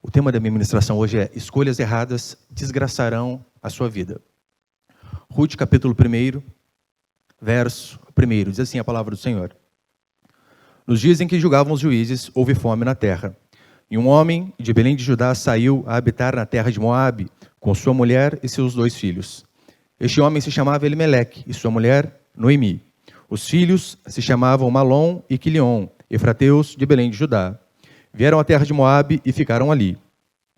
O tema da minha ministração hoje é: escolhas erradas desgraçarão a sua vida. Ruth, capítulo 1, verso 1, diz assim a palavra do Senhor. Nos dias em que julgavam os juízes, houve fome na terra. E um homem de Belém de Judá saiu a habitar na terra de Moabe, com sua mulher e seus 2 filhos. Este homem se chamava Elimeleque, e sua mulher Noemi. Os filhos se chamavam Malom e Quilion, efrateus de Belém de Judá. Vieram à terra de Moabe e ficaram ali.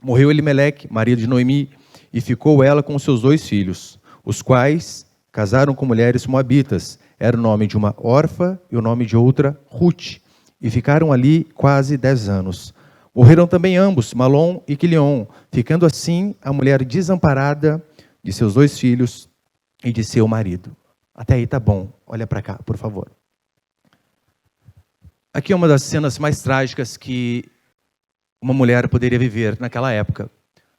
Morreu Elimeleque, marido de Noemi, e ficou ela com seus 2 filhos, os quais casaram com mulheres moabitas. Era o nome de uma órfã e o nome de outra Ruth, e ficaram ali quase 10 anos. Morreram também ambos, Malom e Quilion, ficando assim a mulher desamparada de seus 2 filhos e de seu marido. Até aí tá bom. Olha para cá, por favor. Aqui é uma das cenas mais trágicas que uma mulher poderia viver naquela época.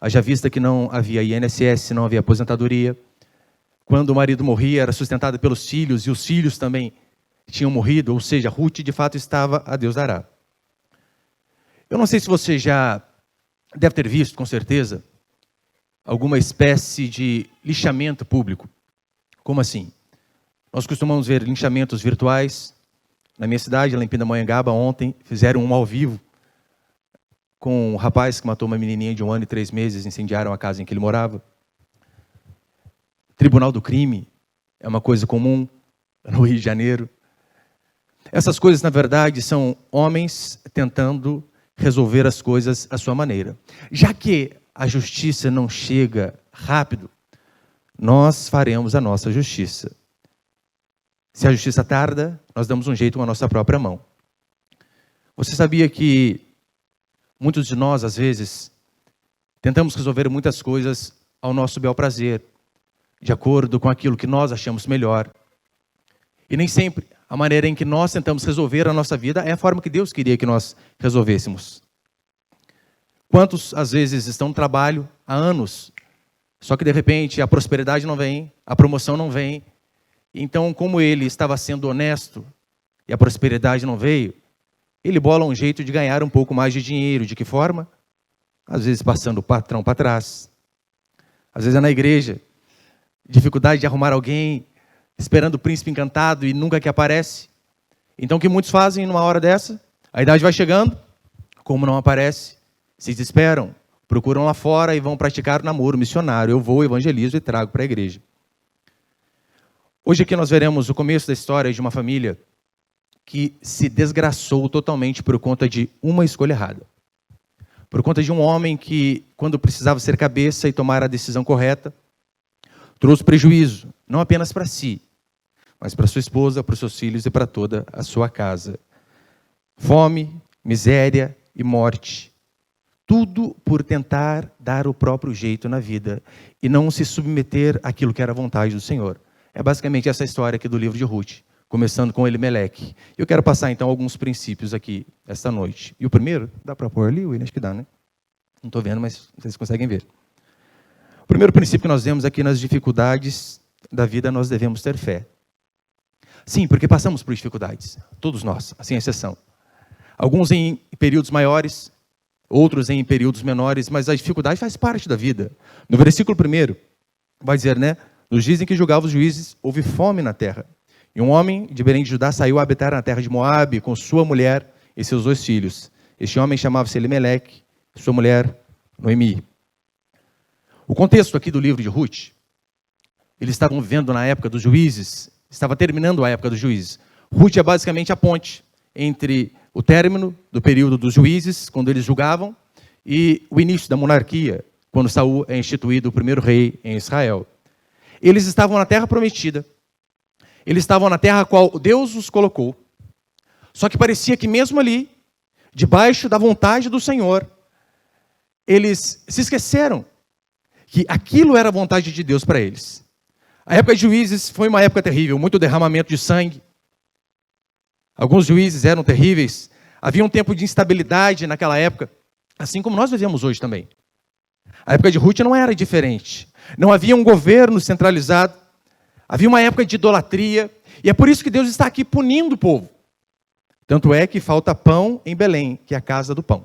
Haja vista que não havia INSS, não havia aposentadoria. Quando o marido morria, era sustentada pelos filhos, e os filhos também tinham morrido, ou seja, Ruth de fato estava a Deus dará. Eu não sei se você já deve ter visto, com certeza, alguma espécie de linchamento público. Como assim? Nós costumamos ver linchamentos virtuais. Na minha cidade, lá em Pindamonhangaba, ontem, fizeram um ao vivo com um rapaz que matou uma menininha de 1 ano e 3 meses, incendiaram a casa em que ele morava. Tribunal do crime é uma coisa comum no Rio de Janeiro. Essas coisas, na verdade, são homens tentando resolver as coisas à sua maneira. Já que a justiça não chega rápido, nós faremos a nossa justiça. Se a justiça tarda, nós damos um jeito com a nossa própria mão. Você sabia que muitos de nós, às vezes, tentamos resolver muitas coisas ao nosso bel prazer, de acordo com aquilo que nós achamos melhor. E nem sempre a maneira em que nós tentamos resolver a nossa vida é a forma que Deus queria que nós resolvêssemos. Quantos, às vezes, estão no trabalho há anos, só que de repente a prosperidade não vem, a promoção não vem. Então, como ele estava sendo honesto e a prosperidade não veio, ele bola um jeito de ganhar um pouco mais de dinheiro. De que forma? Às vezes passando o patrão para trás. Às vezes é na igreja. Dificuldade de arrumar alguém, esperando o príncipe encantado e nunca que aparece. Então o que muitos fazem numa hora dessa? A idade vai chegando, como não aparece, se desesperam, procuram lá fora e vão praticar o namoro missionário. Eu vou, evangelizo e trago para a igreja. Hoje aqui nós veremos o começo da história de uma família que se desgraçou totalmente por conta de uma escolha errada. Por conta de um homem que, quando precisava ser cabeça e tomar a decisão correta, trouxe prejuízo, não apenas para si, mas para sua esposa, para os seus filhos e para toda a sua casa. Fome, miséria e morte. Tudo por tentar dar o próprio jeito na vida e não se submeter àquilo que era a vontade do Senhor. É basicamente essa história aqui do livro de Ruth, começando com Elimeleque. Eu quero passar então alguns princípios aqui esta noite. E o primeiro, dá para pôr ali, William? Acho que dá, né? Não estou vendo, mas vocês conseguem ver. O primeiro princípio que nós vemos aqui nas dificuldades da vida, nós devemos ter fé. Sim, porque passamos por dificuldades, todos nós, sem exceção. Alguns em períodos maiores, outros em períodos menores, mas a dificuldade faz parte da vida. No versículo 1, vai dizer, né? Nos dias em que julgavam os juízes, houve fome na terra. E um homem de Belém de Judá saiu a habitar na terra de Moabe com sua mulher e seus 2 filhos. Este homem chamava-se Elimeleque, sua mulher Noemi. O contexto aqui do livro de Ruth, eles estavam vivendo na época dos juízes, estava terminando a época dos juízes. Ruth é basicamente a ponte entre o término do período dos juízes, quando eles julgavam, e o início da monarquia, quando Saul é instituído o primeiro rei em Israel. Eles estavam na terra prometida. Eles estavam na terra a qual Deus os colocou. Só que parecia que mesmo ali, debaixo da vontade do Senhor, eles se esqueceram que aquilo era a vontade de Deus para eles. A época de juízes foi uma época terrível, muito derramamento de sangue. Alguns juízes eram terríveis. Havia um tempo de instabilidade naquela época, assim como nós vivemos hoje também. A época de Ruth não era diferente. Não havia um governo centralizado. Havia uma época de idolatria. E é por isso que Deus está aqui punindo o povo. Tanto é que falta pão em Belém, que é a casa do pão.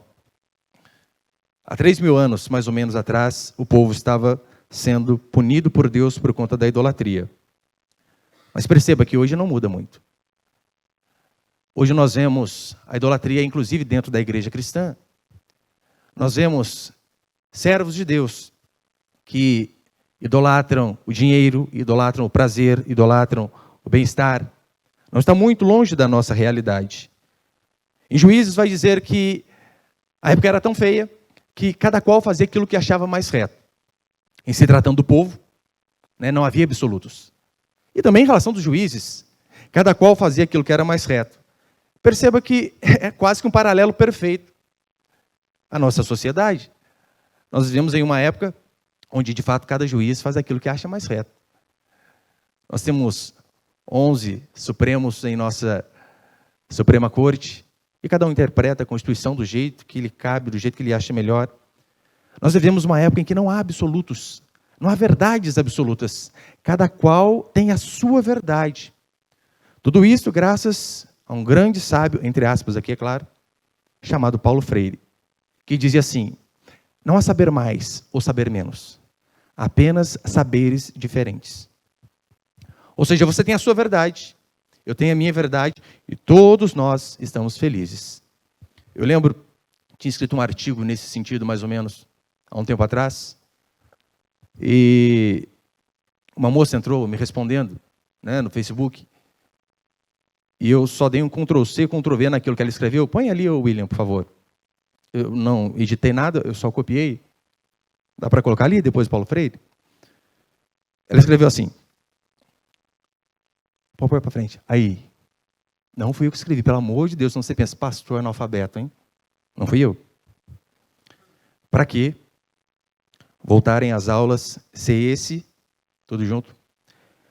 Há 3.000 anos, mais ou menos atrás, o povo estava sendo punido por Deus por conta da idolatria. Mas perceba que hoje não muda muito. Hoje nós vemos a idolatria, inclusive dentro da igreja cristã. Nós vemos servos de Deus que idolatram o dinheiro, idolatram o prazer, idolatram o bem-estar. Não está muito longe da nossa realidade. Em Juízes vai dizer que a época era tão feia que cada qual fazia aquilo que achava mais reto. Em se tratando do povo, não havia absolutos. E também em relação dos juízes, cada qual fazia aquilo que era mais reto. Perceba que é quase que um paralelo perfeito à nossa sociedade. Nós vivemos em uma época onde, de fato, cada juiz faz aquilo que acha mais reto. Nós temos 11 supremos em nossa Suprema Corte, e cada um interpreta a Constituição do jeito que lhe cabe, do jeito que lhe acha melhor. Nós vivemos uma época em que não há absolutos, não há verdades absolutas. Cada qual tem a sua verdade. Tudo isso graças a um grande sábio, entre aspas aqui, é claro, chamado Paulo Freire, que dizia assim: não há saber mais ou saber menos, apenas saberes diferentes. Ou seja, você tem a sua verdade, eu tenho a minha verdade, e todos nós estamos felizes. Eu lembro, tinha escrito um artigo nesse sentido, mais ou menos, há um tempo atrás, e uma moça entrou me respondendo, no Facebook, e eu só dei um Ctrl+C, Ctrl+V naquilo que ela escreveu. Põe ali, William, por favor. Eu não editei nada, eu só copiei. Dá para colocar ali, depois Paulo Freire? Ela escreveu assim. Pode pôr para frente. Aí. Não fui eu que escrevi, pelo amor de Deus, não você pensa, pastor analfabeto, hein? Não fui eu. Para quê? Voltarem às aulas, se esse, tudo junto,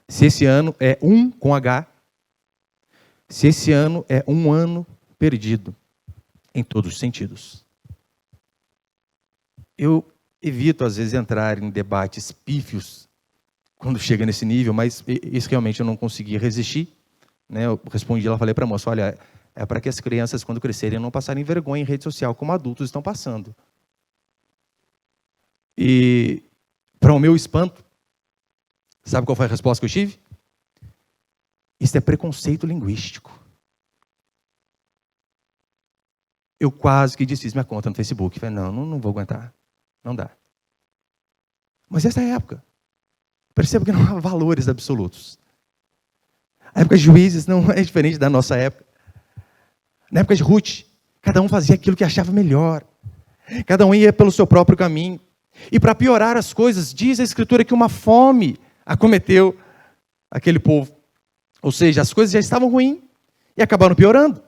se esse ano é um com H, se esse ano é um ano perdido, em todos os sentidos. Eu evito, às vezes, entrar em debates pífios, quando chega nesse nível, mas isso realmente eu não consegui resistir. Eu respondi, ela falei para a moça, olha, é para que as crianças, quando crescerem, não passarem vergonha em rede social, como adultos estão passando. E, para o meu espanto, sabe qual foi a resposta que eu tive? Isso é preconceito linguístico. Eu quase que desfiz minha conta no Facebook. Falei, não vou aguentar. Não dá. Mas essa é a época. Perceba que não há valores absolutos. A época de Juízes não é diferente da nossa época. Na época de Ruth, cada um fazia aquilo que achava melhor. Cada um ia pelo seu próprio caminho. E para piorar as coisas, diz a Escritura que uma fome acometeu aquele povo. Ou seja, as coisas já estavam ruins e acabaram piorando.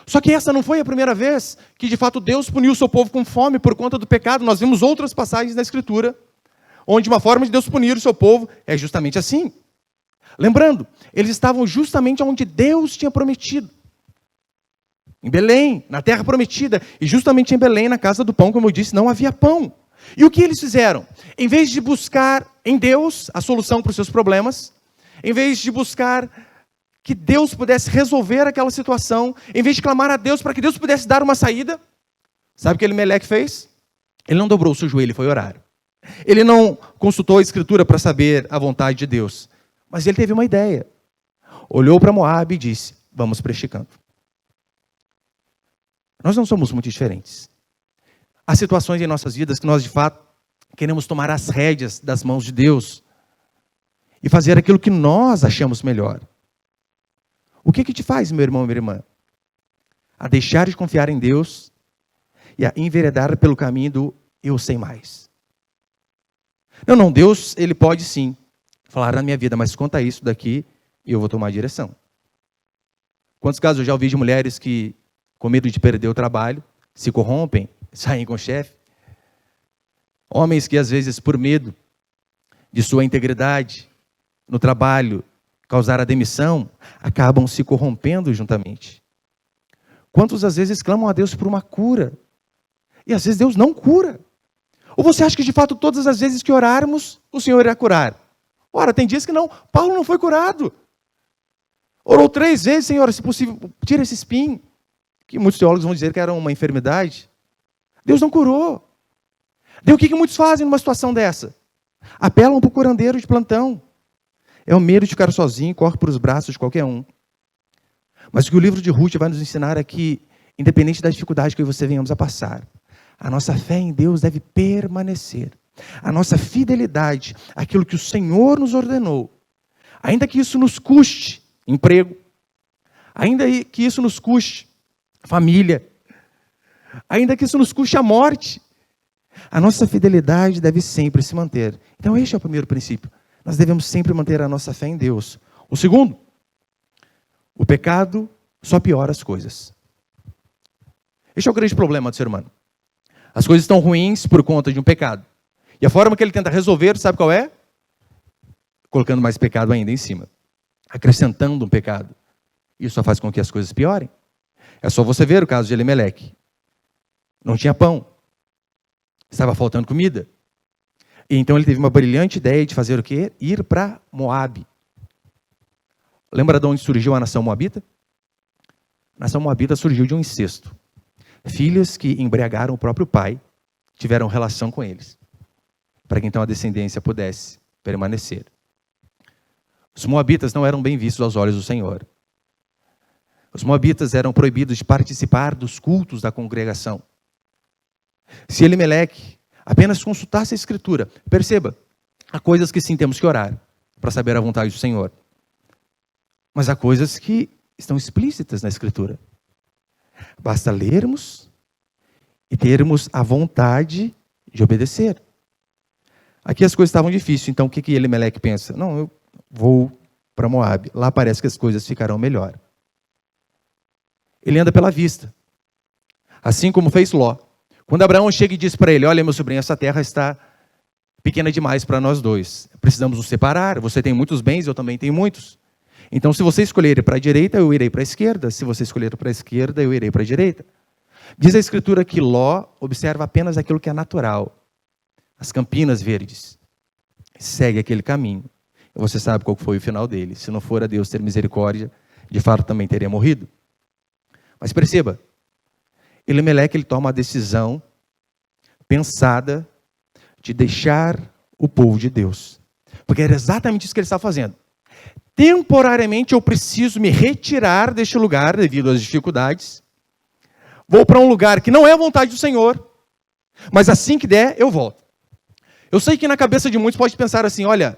Só que essa não foi a primeira vez que, de fato, Deus puniu o seu povo com fome por conta do pecado. Nós vimos outras passagens na Escritura, onde uma forma de Deus punir o seu povo é justamente assim. Lembrando, eles estavam justamente onde Deus tinha prometido. Em Belém, na terra prometida. E justamente em Belém, na casa do pão, como eu disse, não havia pão. E o que eles fizeram? Em vez de buscar em Deus a solução para os seus problemas, em vez de buscar que Deus pudesse resolver aquela situação, em vez de clamar a Deus para que Deus pudesse dar uma saída, sabe o que Elimeleque fez? Ele não dobrou o seu joelho e foi orar. Ele não consultou a Escritura para saber a vontade de Deus, mas ele teve uma ideia. Olhou para Moabe e disse, vamos para este canto. Nós não somos muito diferentes. Há situações em nossas vidas que nós, de fato, queremos tomar as rédeas das mãos de Deus e fazer aquilo que nós achamos melhor. O que te faz, meu irmão e minha irmã? A deixar de confiar em Deus e a enveredar pelo caminho do eu sei mais. Não, Deus, Ele pode sim falar na minha vida, mas conta isso daqui e eu vou tomar a direção. Quantos casos eu já ouvi de mulheres que, com medo de perder o trabalho, se corrompem, saem com o chefe? Homens que, às vezes, por medo de sua integridade no trabalho, causar a demissão, acabam se corrompendo juntamente. Quantos, às vezes, clamam a Deus por uma cura? E, às vezes, Deus não cura. Ou você acha que, de fato, todas as vezes que orarmos, o Senhor irá curar? Ora, tem dias que não. Paulo não foi curado. Orou 3 vezes, Senhor, se possível, tira esse espinho. Que muitos teólogos vão dizer que era uma enfermidade. Deus não curou. Daí o que muitos fazem numa situação dessa? Apelam para o curandeiro de plantão. É o medo de ficar sozinho, corre para os braços de qualquer um. Mas o que o livro de Ruth vai nos ensinar é que, independente da dificuldade que você venhamos a passar, a nossa fé em Deus deve permanecer. A nossa fidelidade àquilo que o Senhor nos ordenou, ainda que isso nos custe emprego, ainda que isso nos custe família, ainda que isso nos custe a morte, a nossa fidelidade deve sempre se manter. Então este é o primeiro princípio. Nós devemos sempre manter a nossa fé em Deus. O segundo, o pecado só piora as coisas. Este é o grande problema do ser humano. As coisas estão ruins por conta de um pecado. E a forma que ele tenta resolver, sabe qual é? Colocando mais pecado ainda em cima. Acrescentando um pecado. Isso só faz com que as coisas piorem. É só você ver o caso de Elimeleque. Não tinha pão. Estava faltando comida. E então ele teve uma brilhante ideia de fazer o quê? Ir para Moabe. Lembra de onde surgiu a nação moabita? A nação moabita surgiu de um incesto. Filhas que embriagaram o próprio pai tiveram relação com eles, para que então a descendência pudesse permanecer. Os moabitas não eram bem vistos aos olhos do Senhor. Os moabitas eram proibidos de participar dos cultos da congregação. Se Elimeleque apenas consultasse a Escritura, perceba, há coisas que sim temos que orar para saber a vontade do Senhor. Mas há coisas que estão explícitas na Escritura. Basta lermos e termos a vontade de obedecer. Aqui as coisas estavam difíceis, então o que Elimeleque pensa? Não, eu vou para Moabe, lá parece que as coisas ficarão melhor. Ele anda pela vista, assim como fez Ló. Quando Abraão chega e diz para ele, olha meu sobrinho, essa terra está pequena demais para nós dois, precisamos nos separar, você tem muitos bens, eu também tenho muitos. Então se você escolher ir para a direita, eu irei para a esquerda, se você escolher para a esquerda, eu irei para a direita. Diz a Escritura que Ló observa apenas aquilo que é natural, as campinas verdes, segue aquele caminho. E você sabe qual foi o final dele, se não for a Deus ter misericórdia, de fato também teria morrido. Mas perceba, Elimeleque ele toma a decisão pensada de deixar o povo de Deus. Porque era exatamente isso que ele estava fazendo. Temporariamente eu preciso me retirar deste lugar devido às dificuldades. Vou para um lugar que não é a vontade do Senhor. Mas assim que der, eu volto. Eu sei que na cabeça de muitos pode pensar assim, olha,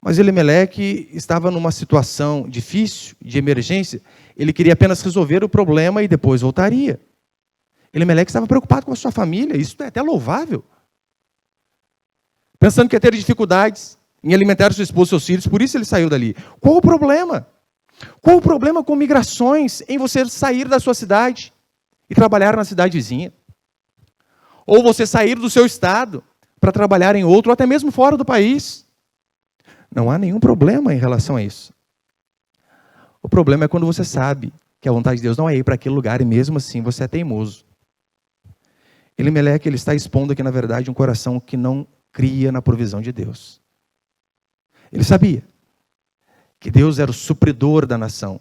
mas Elimeleque estava numa situação difícil, de emergência. Ele queria apenas resolver o problema e depois voltaria. Elimeleque estava preocupado com a sua família, isso é até louvável. Pensando que ia ter dificuldades em alimentar sua esposa e seus filhos, por isso ele saiu dali. Qual o problema? Qual o problema com migrações em você sair da sua cidade e trabalhar na cidade vizinha? Ou você sair do seu estado para trabalhar em outro, ou até mesmo fora do país? Não há nenhum problema em relação a isso. O problema é quando você sabe que a vontade de Deus não é ir para aquele lugar e mesmo assim você é teimoso. Elimeleque ele está expondo aqui, na verdade, um coração que não cria na provisão de Deus. Ele sabia que Deus era o supridor da nação,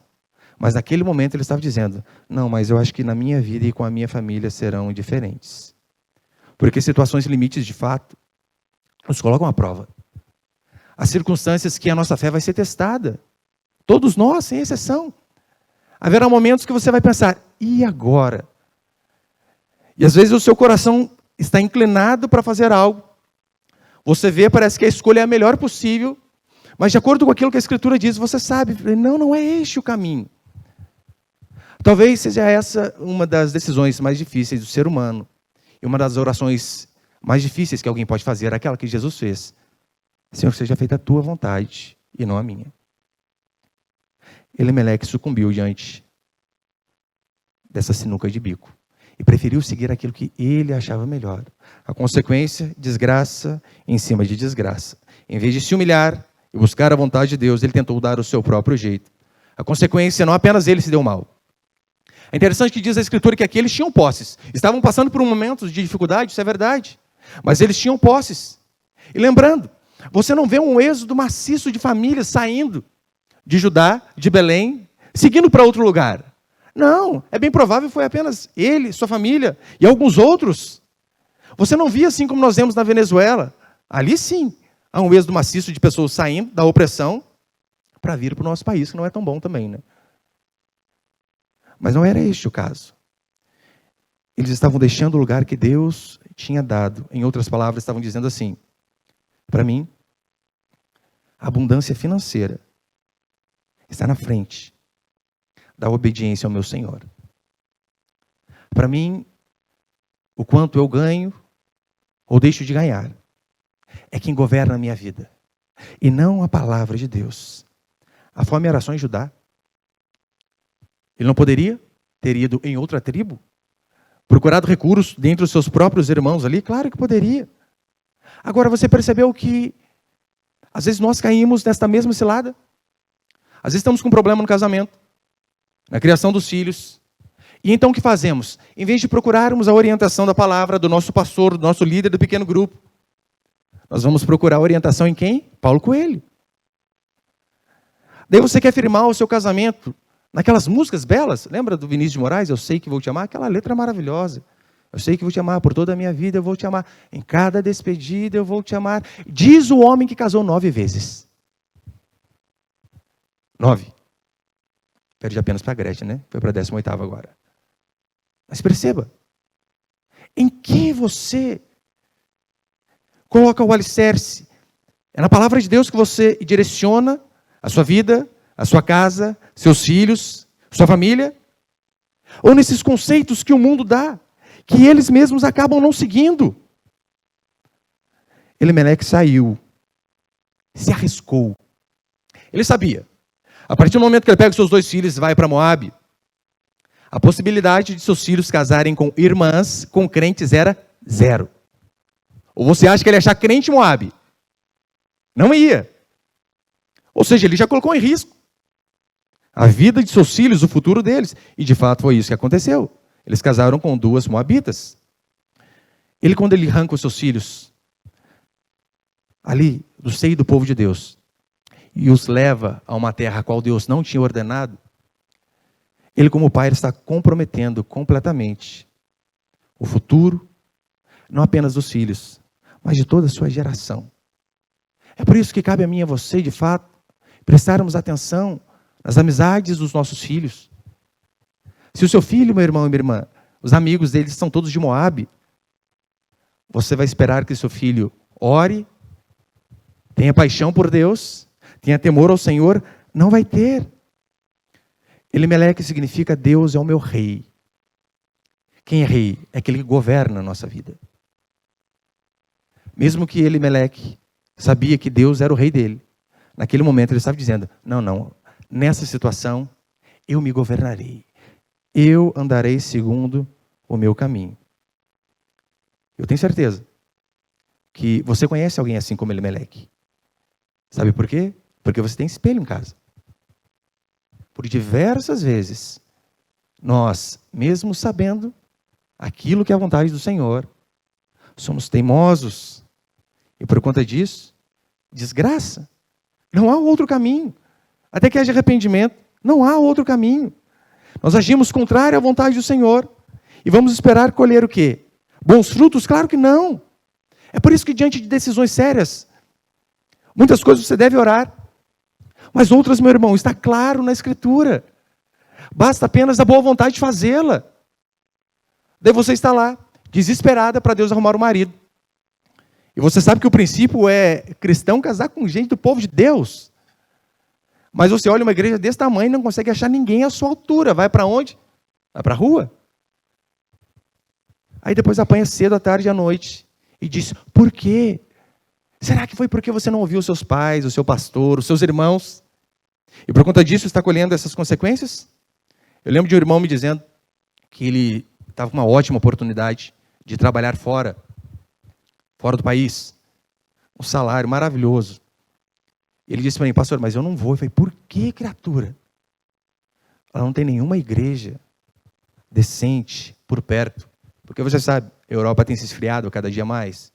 mas naquele momento ele estava dizendo, não, mas eu acho que na minha vida e com a minha família serão diferentes. Porque situações limites, de fato, nos colocam à prova. As circunstâncias que a nossa fé vai ser testada. Todos nós, sem exceção. Haverá momentos que você vai pensar, e agora? E às vezes o seu coração está inclinado para fazer algo. Você vê, parece que a escolha é a melhor possível, mas de acordo com aquilo que a Escritura diz, você sabe, não é este o caminho. Talvez seja essa uma das decisões mais difíceis do ser humano. E uma das orações mais difíceis que alguém pode fazer, aquela que Jesus fez. Senhor, que seja feita a tua vontade e não a minha. Elimeleque sucumbiu diante dessa sinuca de bico e preferiu seguir aquilo que ele achava melhor. A consequência, desgraça em cima de desgraça. Em vez de se humilhar e buscar a vontade de Deus, ele tentou dar o seu próprio jeito. A consequência, não apenas ele se deu mal. É interessante que diz a Escritura que aqui eles tinham posses. Estavam passando por um momento de dificuldade, isso é verdade. Mas eles tinham posses. E lembrando, você não vê um êxodo maciço de famílias saindo de Judá, de Belém, seguindo para outro lugar. Não, é bem provável que foi apenas ele, sua família e alguns outros. Você não via assim como nós vemos na Venezuela. Ali sim, há um êxodo maciço de pessoas saindo da opressão para vir para o nosso país, que não é tão bom também, né? Mas não era este o caso. Eles estavam deixando o lugar que Deus tinha dado. Em outras palavras, estavam dizendo assim: para mim, a abundância financeira está na frente da obediência ao meu Senhor. Para mim, o quanto eu ganho ou deixo de ganhar é quem governa a minha vida, e não a palavra de Deus. A fome era só em Judá. Ele não poderia ter ido em outra tribo? Procurado recursos dentre os seus próprios irmãos ali? Claro que poderia. Agora, você percebeu que às vezes nós caímos nesta mesma cilada? Às vezes estamos com um problema no casamento, na criação dos filhos. E então o que fazemos? Em vez de procurarmos a orientação da palavra, do nosso pastor, do nosso líder do pequeno grupo, nós vamos procurar orientação em quem? Paulo Coelho. Daí você quer firmar o seu casamento naquelas músicas belas. Lembra do Vinícius de Moraes? Eu sei que vou te amar. Aquela letra maravilhosa. Eu sei que vou te amar por toda a minha vida, eu vou te amar. Em cada despedida eu vou te amar. Diz o homem que casou 9 vezes. 9. Perde apenas para a Gretchen, né? Foi para a 18ª agora. Mas perceba, em que você coloca o alicerce? É na palavra de Deus que você direciona a sua vida, a sua casa, seus filhos, sua família? Ou nesses conceitos que o mundo dá, que eles mesmos acabam não seguindo? Elimeleque saiu, se arriscou. Ele sabia, a partir do momento que ele pega os seus 2 filhos e vai para Moabe, a possibilidade de seus filhos casarem com irmãs, com crentes, era 0. Ou você acha que ele ia achar crente em Moabe? Não ia. Ou seja, ele já colocou em risco a vida de seus filhos, o futuro deles. E de fato foi isso que aconteceu. Eles casaram com 2 moabitas. Quando ele arranca os seus filhos ali do seio do povo de Deus e os leva a uma terra a qual Deus não tinha ordenado, ele, como pai, ele está comprometendo completamente o futuro, não apenas dos filhos, mas de toda a sua geração. É por isso que cabe a mim e a você, de fato, prestarmos atenção nas amizades dos nossos filhos. Se o seu filho, meu irmão e minha irmã, os amigos deles são todos de Moabe, você vai esperar que seu filho ore, tenha paixão por Deus, tenha temor ao Senhor? Não vai ter. Elimeleque significa Deus é o meu rei. Quem é rei? É aquele que governa a nossa vida. Mesmo que Elimeleque sabia que Deus era o rei dele, naquele momento ele estava dizendo: não, nessa situação eu me governarei. Eu andarei segundo o meu caminho. Eu tenho certeza que você conhece alguém assim como Elimeleque. Sabe por quê? Porque você tem espelho em casa. Por diversas vezes, nós, mesmo sabendo aquilo que é a vontade do Senhor, somos teimosos. E por conta disso, desgraça. Não há outro caminho. Até que haja arrependimento, não há outro caminho. Nós agimos contrário à vontade do Senhor. E vamos esperar colher o quê? Bons frutos? Claro que não. É por isso que diante de decisões sérias, muitas coisas você deve orar. Mas outras, meu irmão, está claro na Escritura. Basta apenas a boa vontade de fazê-la. Daí você está lá, desesperada para Deus arrumar um marido. E você sabe que o princípio é cristão casar com gente do povo de Deus. Mas você olha uma igreja desse tamanho e não consegue achar ninguém à sua altura. Vai para onde? Vai para a rua. Aí depois apanha cedo, à tarde e à noite. E diz: por quê? Será que foi porque você não ouviu os seus pais, o seu pastor, os seus irmãos? E por conta disso está colhendo essas consequências? Eu lembro de um irmão me dizendo que ele estava com uma ótima oportunidade de trabalhar fora do país. Um salário maravilhoso. Ele disse para mim: pastor, mas eu não vou. Eu falei: por que, criatura? Ela não tem nenhuma igreja decente por perto. Porque você sabe, a Europa tem se esfriado cada dia mais.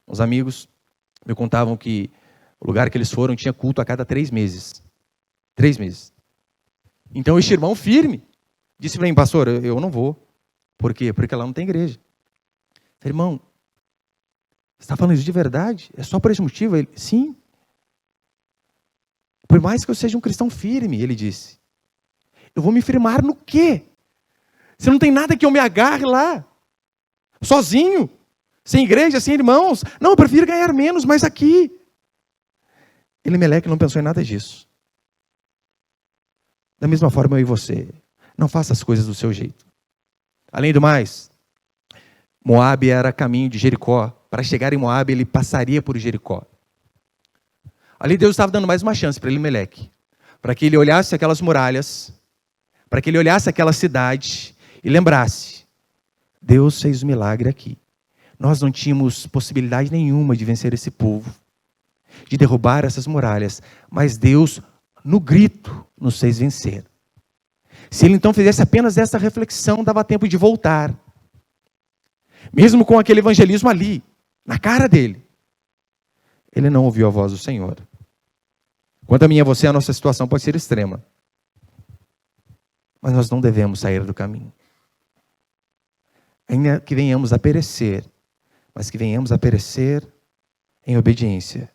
Os amigos me contavam que o lugar que eles foram tinha culto a cada 3 meses. 3 meses. Então este irmão firme disse para mim: pastor, eu não vou. Por quê? Porque lá não tem igreja. Eu falei: irmão, Você está falando isso de verdade? É só por esse motivo? Ele, sim. Por mais que eu seja um cristão firme, ele disse. Eu vou me firmar no quê? Você não tem nada que eu me agarre lá. Sozinho. Sem igreja, sem irmãos. Não, eu prefiro ganhar menos, mas aqui. Elimeleque não pensou em nada disso. Da mesma forma eu e você. Não faça as coisas do seu jeito. Além do mais, Moabe era caminho de Jericó. Para chegar em Moabe, ele passaria por Jericó. Ali Deus estava dando mais uma chance para Elimeleque. Para que ele olhasse aquelas muralhas, para que ele olhasse aquela cidade e lembrasse, Deus fez um milagre aqui. Nós não tínhamos possibilidade nenhuma de vencer esse povo, de derrubar essas muralhas, mas Deus, no grito, nos fez vencer. Se ele então fizesse apenas essa reflexão, dava tempo de voltar. Mesmo com aquele evangelismo ali, na cara dele, ele não ouviu a voz do Senhor. Quanto a mim e a você, a nossa situação pode ser extrema. Mas nós não devemos sair do caminho. Ainda que venhamos a perecer, mas que venhamos a perecer em obediência.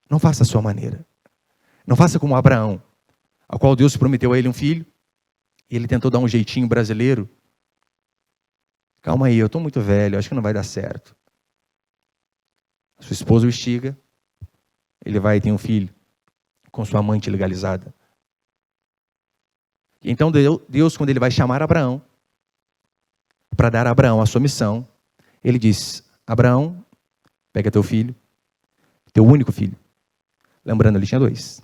Não faça a sua maneira. Não faça como Abraão, ao qual Deus prometeu a ele um filho, e ele tentou dar um jeitinho brasileiro. Calma aí, eu estou muito velho, acho que não vai dar certo. Sua esposa o instiga, ele vai ter um filho com sua amante legalizada. E então Deus, quando ele vai chamar Abraão, para dar a Abraão a sua missão, ele diz, Abraão, pega teu filho, teu único filho. Lembrando, ele tinha 2.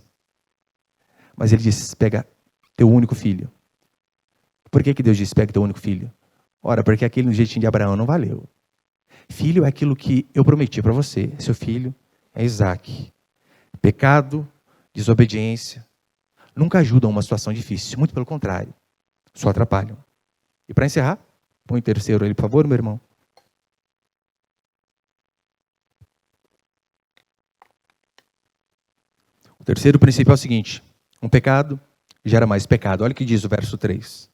Mas ele diz, pega teu único filho. Por que Deus disse, pega teu único filho? Ora, porque aquele jeitinho de Abraão não valeu. Filho é aquilo que eu prometi para você. Seu filho é Isaac. Pecado, desobediência, nunca ajudam uma situação difícil. Muito pelo contrário, só atrapalham. E para encerrar, põe o terceiro ali, por favor, meu irmão. O terceiro princípio é o seguinte. Um pecado gera mais pecado. Olha o que diz o verso 3.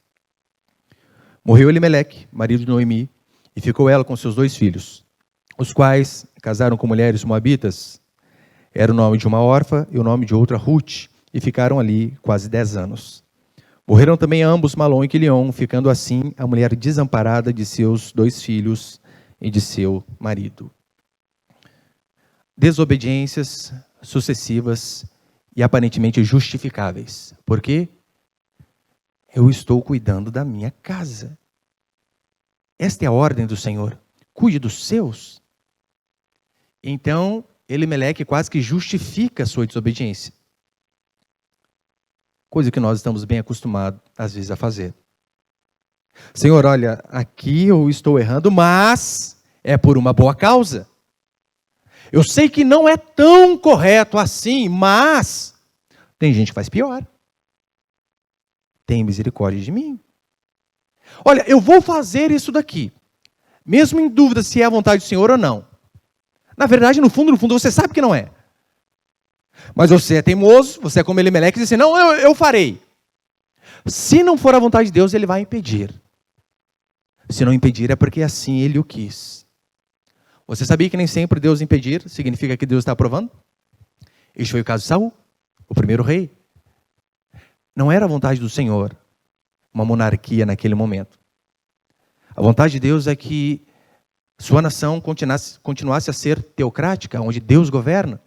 Morreu Elimeleque, marido de Noemi, e ficou ela com seus 2 filhos, os quais casaram com mulheres moabitas. Era o nome de uma órfã e o nome de outra Ruth, e ficaram ali quase 10 anos. Morreram também ambos Malom e Quilion, ficando assim a mulher desamparada de seus 2 filhos e de seu marido. Desobediências sucessivas e aparentemente justificáveis. Por quê? Eu estou cuidando da minha casa. Esta é a ordem do Senhor. Cuide dos seus. Então, Elimeleque quase que justifica a sua desobediência. Coisa que nós estamos bem acostumados, às vezes, a fazer. Senhor, olha, aqui eu estou errando, mas é por uma boa causa. Eu sei que não é tão correto assim, mas tem gente que faz pior. Tem misericórdia de mim. Olha, eu vou fazer isso daqui, mesmo em dúvida se é a vontade do Senhor ou não. Na verdade, no fundo, você sabe que não é. Mas você é teimoso, você é como Elimeleque e diz assim, não, eu farei. Se não for a vontade de Deus, ele vai impedir. Se não impedir, é porque assim ele o quis. Você sabia que nem sempre Deus impedir significa que Deus está aprovando? Este foi o caso de Saul, o primeiro rei. Não era a vontade do Senhor uma monarquia naquele momento. A vontade de Deus é que sua nação continuasse a ser teocrática, onde Deus governa.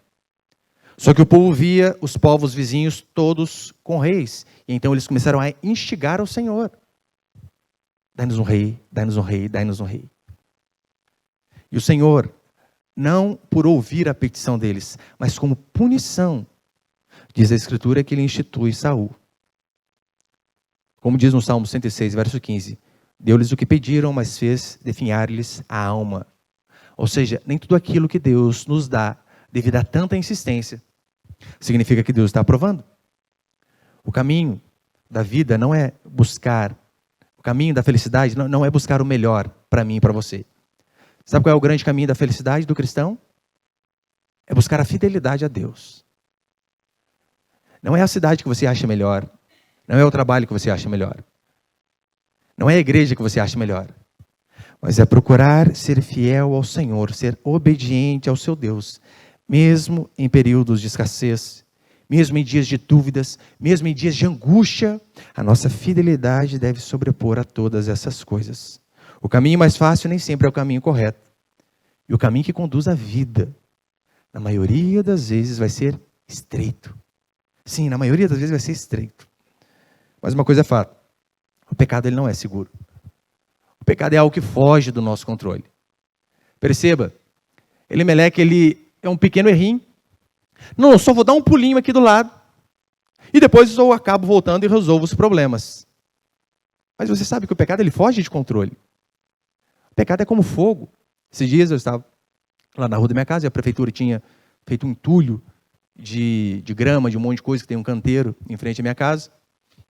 Só que o povo via os povos vizinhos todos com reis. E então eles começaram a instigar ao Senhor. Dai-nos um rei, dai-nos um rei, dai-nos um rei. E o Senhor, não por ouvir a petição deles, mas como punição, diz a Escritura que ele institui Saul. Como diz no Salmo 106, verso 15, deu-lhes o que pediram, mas fez definhar-lhes a alma. Ou seja, nem tudo aquilo que Deus nos dá, devido a tanta insistência, significa que Deus está aprovando. O caminho da vida não é buscar, o caminho da felicidade não é buscar o melhor para mim e para você. Sabe qual é o grande caminho da felicidade do cristão? É buscar a fidelidade a Deus. Não é a cidade que você acha melhor, não é o trabalho que você acha melhor, não é a igreja que você acha melhor, mas é procurar ser fiel ao Senhor, ser obediente ao seu Deus, mesmo em períodos de escassez, mesmo em dias de dúvidas, mesmo em dias de angústia. A nossa fidelidade deve sobrepor a todas essas coisas. O caminho mais fácil nem sempre é o caminho correto. E o caminho que conduz à vida, na maioria das vezes, vai ser estreito. Sim, na maioria das vezes vai ser estreito. Mas uma coisa é fato: o pecado ele não é seguro. O pecado é algo que foge do nosso controle. Perceba, Elimeleque, ele é um pequeno errinho. Não, eu só vou dar um pulinho aqui do lado. E depois eu acabo voltando e resolvo os problemas. Mas você sabe que o pecado ele foge de controle. O pecado é como fogo. Esses dias eu estava lá na rua da minha casa e a prefeitura tinha feito um entulho de grama, de um monte de coisa, que tem um canteiro em frente à minha casa.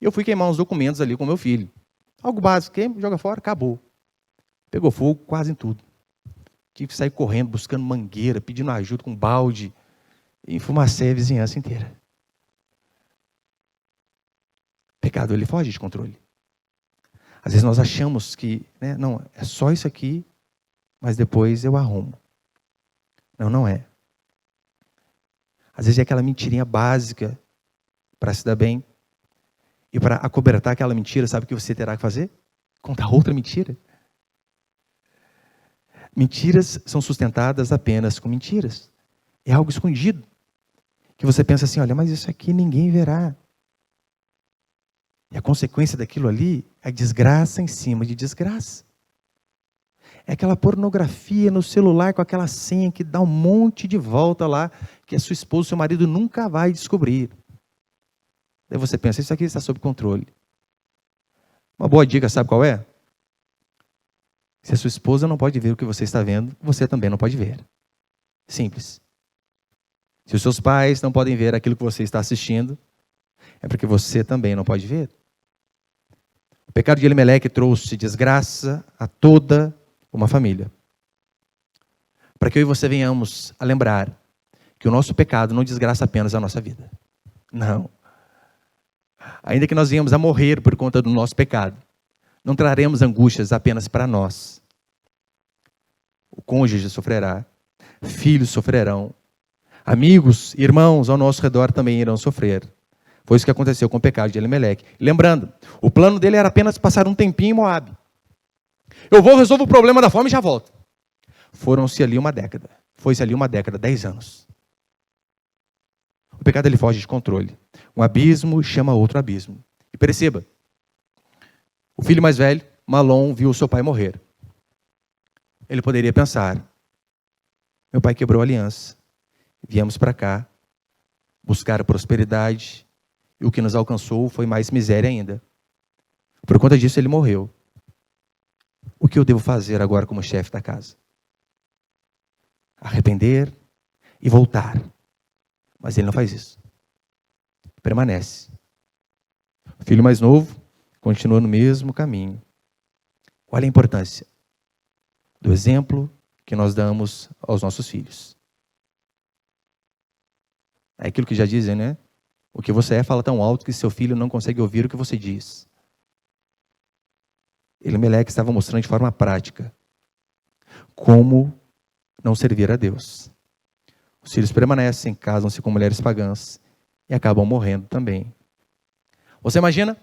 E eu fui queimar uns documentos ali com meu filho. Algo básico, queima, joga fora, acabou. Pegou fogo quase em tudo. Tive que sair correndo, buscando mangueira, pedindo ajuda com balde. E enfumacei a vizinhança inteira. O pecado, ele foge de controle. Às vezes nós achamos que, não, é só isso aqui, mas depois eu arrumo. Não, não é. Às vezes é aquela mentirinha básica para se dar bem. E para acobertar aquela mentira, sabe o que você terá que fazer? Contar outra mentira. Mentiras são sustentadas apenas com mentiras. É algo escondido. Que você pensa assim, olha, mas isso aqui ninguém verá. E a consequência daquilo ali é desgraça em cima de desgraça. É aquela pornografia no celular com aquela senha que dá um monte de volta lá, que a sua esposa, seu marido nunca vai descobrir. Daí você pensa, isso aqui está sob controle. Uma boa dica, sabe qual é? Se a sua esposa não pode ver o que você está vendo, você também não pode ver. Simples. Se os seus pais não podem ver aquilo que você está assistindo, é porque você também não pode ver. O pecado de Elimeleque trouxe desgraça a toda uma família. Para que eu e você venhamos a lembrar que o nosso pecado não desgraça apenas a nossa vida. Não. Ainda que nós venhamos a morrer por conta do nosso pecado, não traremos angústias apenas para nós. O cônjuge sofrerá, filhos sofrerão, amigos, irmãos ao nosso redor também irão sofrer. Foi isso que aconteceu com o pecado de Elimeleque. Lembrando, o plano dele era apenas passar um tempinho em Moabe. Eu vou, resolvo o problema da fome e já volto. Foram-se ali uma década. Foi-se ali uma década, 10 anos. O pecado ele foge de controle. Um abismo chama outro abismo. E perceba, o filho mais velho, Malom, viu o seu pai morrer. Ele poderia pensar, meu pai quebrou a aliança. Viemos para cá buscar prosperidade e o que nos alcançou foi mais miséria ainda. Por conta disso ele morreu. O que eu devo fazer agora como chefe da casa? Arrepender e voltar. Mas ele não faz isso. Permanece. O filho mais novo continua no mesmo caminho. Olha a importância do exemplo que nós damos aos nossos filhos. É aquilo que já dizem, né? O que você é fala tão alto que seu filho não consegue ouvir o que você diz. Elimeleque estava mostrando de forma prática como não servir a Deus. Os filhos permanecem, casam-se com mulheres pagãs e acabam morrendo também. Você imagina?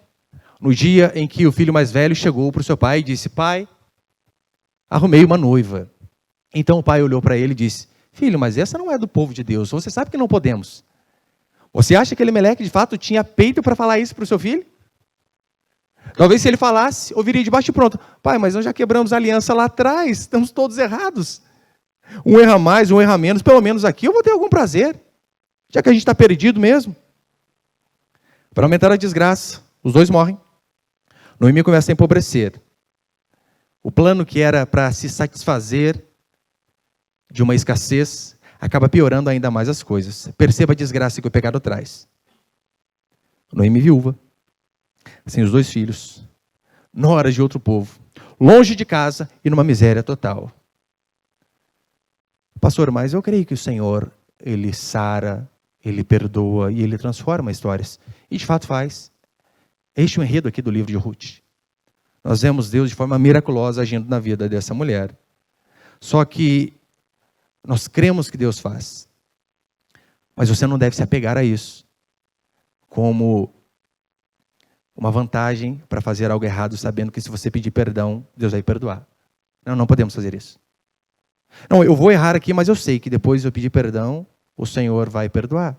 No dia em que o filho mais velho chegou para o seu pai e disse, pai, arrumei uma noiva. Então o pai olhou para ele e disse, filho, mas essa não é do povo de Deus, você sabe que não podemos. Você acha que Elimeleque de fato tinha peito para falar isso para o seu filho? Talvez se ele falasse, ouviria de baixo e pronto. Pai, mas nós já quebramos a aliança lá atrás, estamos todos errados. Um erra mais, um erra menos, pelo menos aqui eu vou ter algum prazer, já que a gente está perdido mesmo. Para aumentar a desgraça, os dois morrem. Noemi começa a empobrecer. O plano que era para se satisfazer de uma escassez, acaba piorando ainda mais as coisas. Perceba a desgraça que o pecado traz. Noemi viúva, sem os dois filhos, nora de outro povo, longe de casa e numa miséria total. Pastor, mas eu creio que o Senhor, Ele sara, Ele perdoa e Ele transforma histórias. E de fato faz. Este é o enredo aqui do livro de Ruth. Nós vemos Deus de forma miraculosa agindo na vida dessa mulher. Só que nós cremos que Deus faz. Mas você não deve se apegar a isso como uma vantagem para fazer algo errado, sabendo que se você pedir perdão, Deus vai perdoar. Não, não podemos fazer isso. Não, eu vou errar aqui, mas eu sei que depois eu pedir perdão, o Senhor vai perdoar.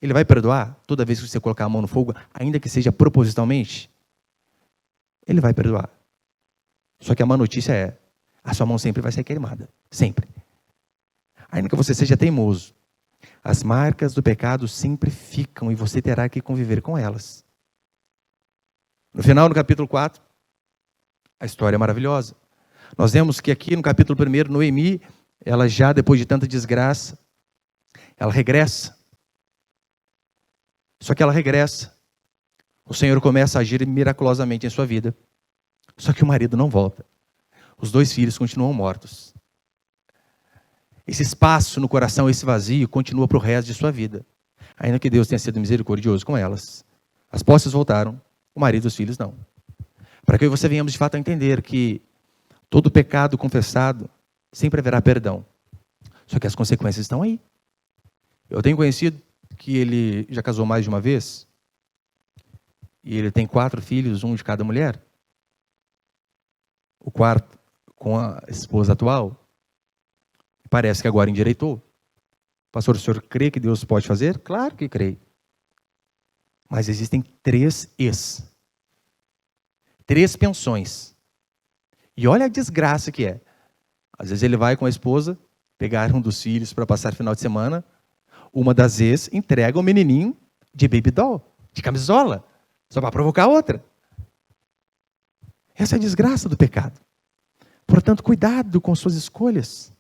Ele vai perdoar toda vez que você colocar a mão no fogo, ainda que seja propositalmente. Ele vai perdoar. Só que a má notícia é, a sua mão sempre vai ser queimada. Sempre. Ainda que você seja teimoso, as marcas do pecado sempre ficam e você terá que conviver com elas. No final, no capítulo 4, a história é maravilhosa. Nós vemos que aqui no capítulo 1, Noemi, ela já depois de tanta desgraça, ela regressa. Só que ela regressa. O Senhor começa a agir miraculosamente em sua vida. Só que o marido não volta. Os 2 filhos continuam mortos. Esse espaço no coração, esse vazio, continua para o resto de sua vida. Ainda que Deus tenha sido misericordioso com elas. As posses voltaram, o marido e os filhos não. Para que você venhamos de fato a entender que todo pecado confessado sempre haverá perdão. Só que as consequências estão aí. Eu tenho conhecido que ele já casou mais de uma vez. E ele tem 4 filhos, um de cada mulher. O quarto com a esposa atual. Parece que agora endireitou. Pastor, o senhor crê que Deus pode fazer? Claro que creio. Mas existem 3 ex. 3 pensões. E olha a desgraça que é. Às vezes ele vai com a esposa, pegar um dos filhos para passar final de semana. Uma das ex entrega o menininho de baby doll, de camisola, só para provocar a outra. Essa é a desgraça do pecado. Portanto, cuidado com suas escolhas.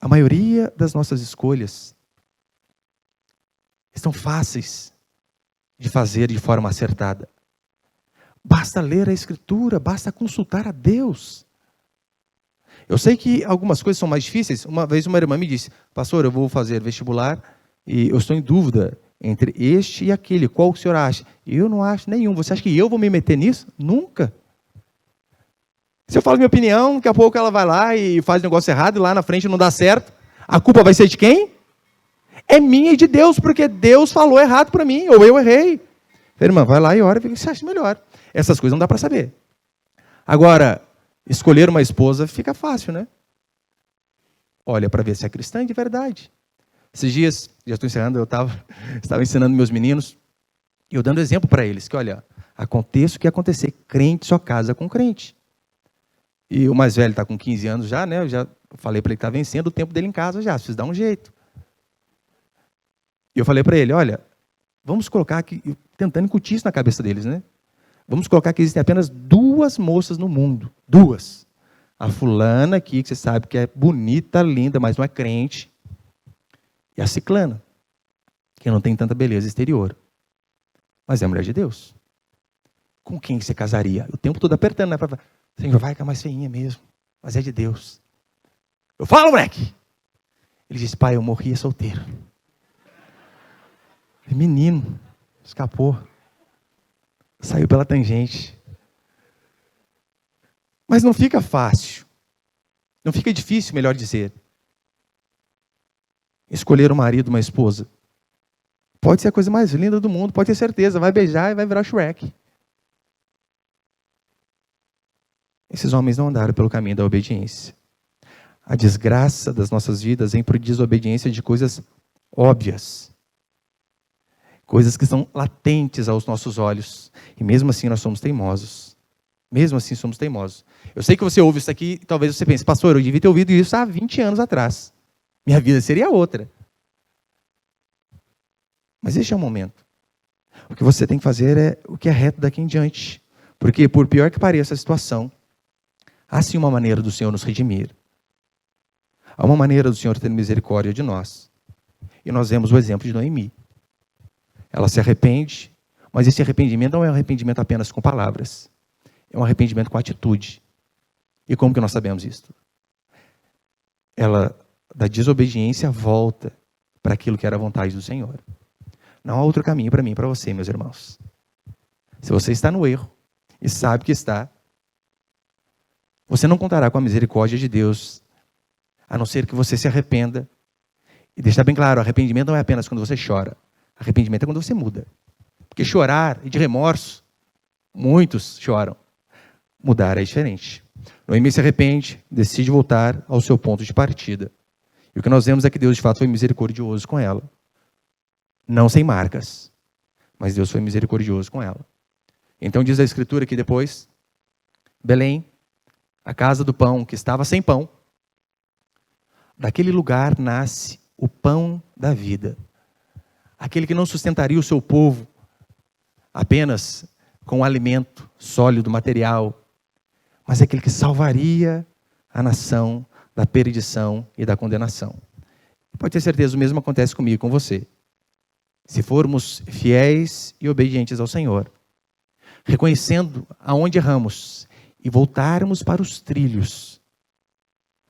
A maioria das nossas escolhas estão fáceis de fazer de forma acertada. Basta ler a Escritura, basta consultar a Deus. Eu sei que algumas coisas são mais difíceis. Uma vez uma irmã me disse, pastor, eu vou fazer vestibular e eu estou em dúvida entre este e aquele. Qual o senhor acha? Eu não acho nenhum. Você acha que eu vou me meter nisso? Nunca. Se eu falo minha opinião, daqui a pouco ela vai lá e faz negócio errado e lá na frente não dá certo. A culpa vai ser de quem? É minha e de Deus, porque Deus falou errado para mim, ou eu errei. Falei, irmã, vai lá e ora e vê o que você acha melhor. Essas coisas não dá para saber. Agora, escolher uma esposa fica fácil, né? Olha para ver se é cristã de verdade. Esses dias, já estou encerrando, eu estava ensinando meus meninos, e eu dando exemplo para eles, que olha, aconteça o que acontecer, crente só casa com crente. E o mais velho está com 15 anos já, né? Eu já falei para ele que está vencendo o tempo dele em casa já, precisa dar um jeito. E eu falei para ele, olha, vamos colocar aqui, tentando incutir isso na cabeça deles, né? Vamos colocar que existem apenas 2 moças no mundo. 2. A fulana aqui, que você sabe que é bonita, linda, mas não é crente. E a ciclana, que não tem tanta beleza exterior. Mas é a mulher de Deus. Com quem você casaria? O tempo todo apertando, né? Senhor, vai que é mais feinha mesmo. Mas é de Deus. Eu falo, moleque! Ele disse, pai, eu morria solteiro. Menino, escapou. Saiu pela tangente. Mas não fica fácil. Não fica difícil, melhor dizer. Escolher um marido, uma esposa. Pode ser a coisa mais linda do mundo, pode ter certeza. Vai beijar e vai virar Shrek. Esses homens não andaram pelo caminho da obediência. A desgraça das nossas vidas vem por desobediência de coisas óbvias. Coisas que são latentes aos nossos olhos. E mesmo assim nós somos teimosos. Mesmo assim somos teimosos. Eu sei que você ouve isso aqui e talvez você pense, pastor, eu devia ter ouvido isso há 20 anos atrás. Minha vida seria outra. Mas este é o momento. O que você tem que fazer é o que é reto daqui em diante. Porque por pior que pareça a situação, há sim uma maneira do Senhor nos redimir. Há uma maneira do Senhor ter misericórdia de nós. E nós vemos o exemplo de Noemi. Ela se arrepende, mas esse arrependimento não é um arrependimento apenas com palavras. É um arrependimento com atitude. E como que nós sabemos isso? Ela, da desobediência, volta para aquilo que era a vontade do Senhor. Não há outro caminho para mim e para você, meus irmãos. Se você está no erro e sabe que está, Você não contará com a misericórdia de Deus, a não ser que você se arrependa. E deixar bem claro, arrependimento não é apenas quando você chora. Arrependimento é quando você muda. Porque chorar e de remorso, muitos choram. Mudar é diferente. Noemi se arrepende, decide voltar ao seu ponto de partida. E o que nós vemos é que Deus de fato foi misericordioso com ela. Não sem marcas, mas Deus foi misericordioso com ela. Então diz a Escritura que depois, Belém, a casa do pão, que estava sem pão, daquele lugar nasce o pão da vida. Aquele que não sustentaria o seu povo apenas com um alimento sólido, material, mas aquele que salvaria a nação da perdição e da condenação. Pode ter certeza, o mesmo acontece comigo e com você. Se formos fiéis e obedientes ao Senhor, reconhecendo aonde erramos e voltarmos para os trilhos,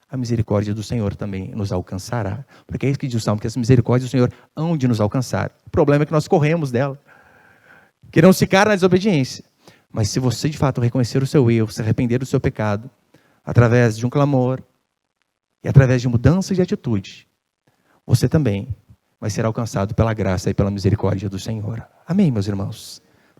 a misericórdia do Senhor também nos alcançará. Porque é isso que diz o Salmo, que as misericórdias do Senhor hão de nos alcançar. O problema é que nós corremos dela. Queremos ficar na desobediência. Mas se você de fato reconhecer o seu erro, se arrepender do seu pecado, através de um clamor e através de mudança de atitude, você também vai ser alcançado pela graça e pela misericórdia do Senhor. Amém, meus irmãos?